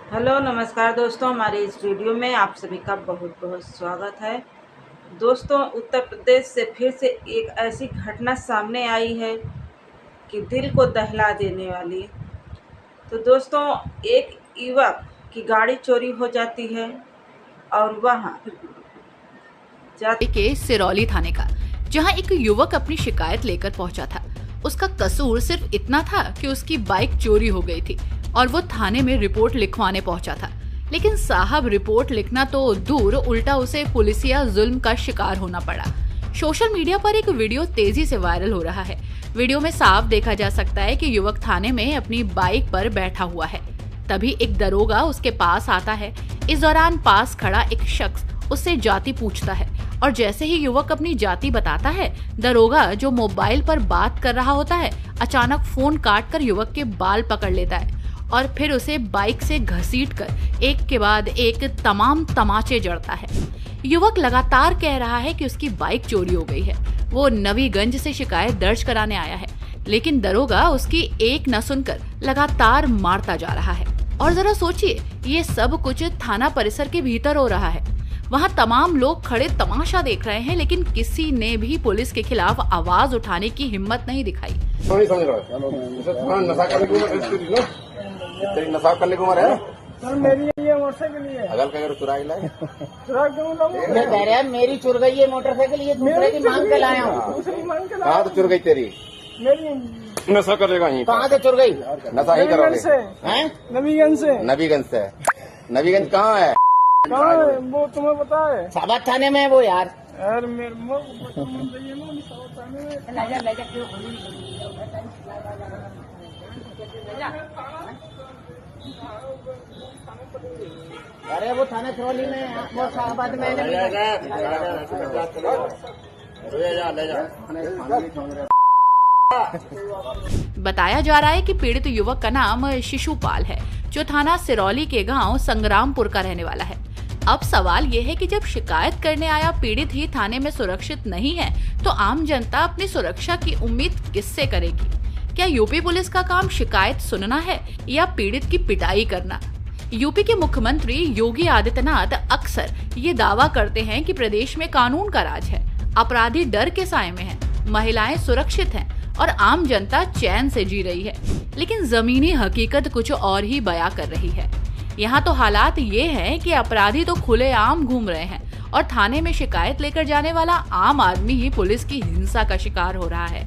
Hello नमस्कार दोस्तों, हमारे इस वीडियो में आप सभी का बहुत बहुत स्वागत है। दोस्तों, उत्तर प्रदेश से फिर से एक ऐसी घटना सामने आई है कि दिल को दहला देने वाली। तो दोस्तों, एक युवक की गाड़ी चोरी हो जाती है और वहाँ के सिरौली थाने का, जहां एक युवक अपनी शिकायत लेकर पहुंचा था। उसका कसूर सिर्फ इतना था कि उसकी बाइक चोरी हो गई थी और वो थाने में रिपोर्ट लिखवाने पहुंचा था। लेकिन साहब, रिपोर्ट लिखना तो दूर, उल्टा उसे पुलिसिया जुल्म का शिकार होना पड़ा। सोशल मीडिया पर एक वीडियो तेजी से वायरल हो रहा है। वीडियो में साफ देखा जा सकता है कि युवक थाने में अपनी बाइक पर बैठा हुआ है। तभी एक दरोगा उसके पास आता है। इस दौरान पास खड़ा एक शख्स उससे जाति पूछता है और जैसे ही युवक अपनी जाति बताता है, दरोगा जो मोबाइल पर बात कर रहा होता है, अचानक फोन काटकर युवक के बाल पकड़ लेता है और फिर उसे बाइक से घसीटकर एक के बाद एक तमाम तमाचे जड़ता है। युवक लगातार कह रहा है कि उसकी बाइक चोरी हो गई है। वो नवीगंज से शिकायत दर्ज कराने आया है, लेकिन दरोगा उसकी एक न सुनकर लगातार मारता जा रहा है। और जरा सोचिए, ये सब कुछ थाना परिसर के भीतर हो रहा है। वहाँ तमाम लोग खड़े तमाशा देख रहे हैं, लेकिन किसी ने भी पुलिस के खिलाफ आवाज उठाने की हिम्मत नहीं दिखाई। नशा करने की उम्र है सर। मेरी ये मोटरसाइकिल है। अगल का चुराई लाए चुरा क्यों लाऊं? ये कह रहे हैं मेरी चुर गई है मोटरसाइकिल, ये दूसरे की मांग के लाया हूँ। दूसरी मांग के कहाँ तो चुर गई तेरी? मेरी नशा करेगा यहीं कहाँ से चुर गई? नशा ही नवीगंज करोगे? से। हैं? नवीगंज से। नबीगंज से। नबीगंज कहाँ है? कहाँ है वो तुम्हें पता है? साबाद थाने में है वो यार। यार मेरे अरे वो थाना सिरौली में है, वो साबाद में बताया जा रहा है कि पीड़ित युवक का नाम शिशुपाल है, जो थाना सिरौली के गांव संग्रामपुर का रहने वाला है। अब सवाल ये है कि जब शिकायत करने आया पीड़ित ही थाने में सुरक्षित नहीं है, तो आम जनता अपनी सुरक्षा की उम्मीद किससे करेगी? क्या यूपी पुलिस का काम शिकायत सुनना है या पीड़ित की पिटाई करना? यूपी के मुख्यमंत्री योगी आदित्यनाथ अक्सर ये दावा करते हैं कि प्रदेश में कानून का राज है, अपराधी डर के साए में हैं, महिलाएं सुरक्षित हैं और आम जनता चैन से जी रही है। लेकिन जमीनी हकीकत कुछ और ही बयां कर रही है। यहाँ तो हालात ये हैं कि अपराधी तो खुलेआम घूम रहे हैं और थाने में शिकायत लेकर जाने वाला आम आदमी ही पुलिस की हिंसा का शिकार हो रहा है।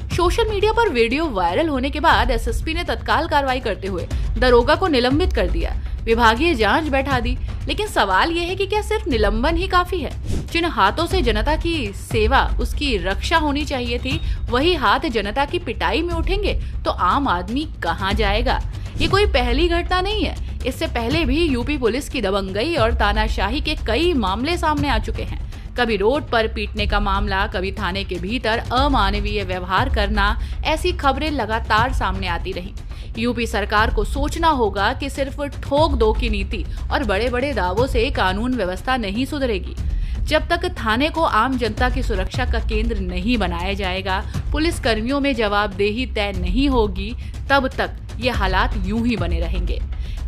सोशल मीडिया पर वीडियो वायरल होने के बाद एसएसपी ने तत्काल कार्रवाई करते हुए दरोगा को निलंबित कर दिया, विभागीय जांच बैठा दी। लेकिन सवाल यह है कि क्या सिर्फ निलंबन ही काफी है? जिन हाथों से जनता की सेवा, उसकी रक्षा होनी चाहिए थी, वही हाथ जनता की पिटाई में उठेंगे तो आम आदमी कहां जाएगा? ये कोई पहली घटना नहीं है। इससे पहले भी यूपी पुलिस की दबंगई और तानाशाही के कई मामले सामने आ चुके हैं। कभी रोड पर पीटने का मामला, कभी थाने के भीतर अमानवीय व्यवहार करना, ऐसी खबरें लगातार सामने आती रही। यूपी सरकार को सोचना होगा कि सिर्फ ठोक दो की नीति और बड़े बड़े दावों से कानून व्यवस्था नहीं सुधरेगी। जब तक थाने को आम जनता की सुरक्षा का केंद्र नहीं बनाया जाएगा, पुलिस कर्मियों में जवाबदेही तय नहीं होगी, तब तक ये हालात यूं ही बने रहेंगे।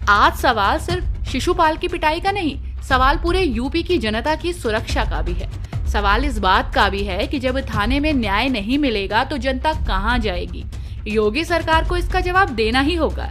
आज सवाल सिर्फ शिशुपाल की पिटाई का नहीं, सवाल पूरे यूपी की जनता की सुरक्षा का भी है। सवाल इस बात का भी है कि जब थाने में न्याय नहीं मिलेगा तो जनता कहां जाएगी? योगी सरकार को इसका जवाब देना ही होगा।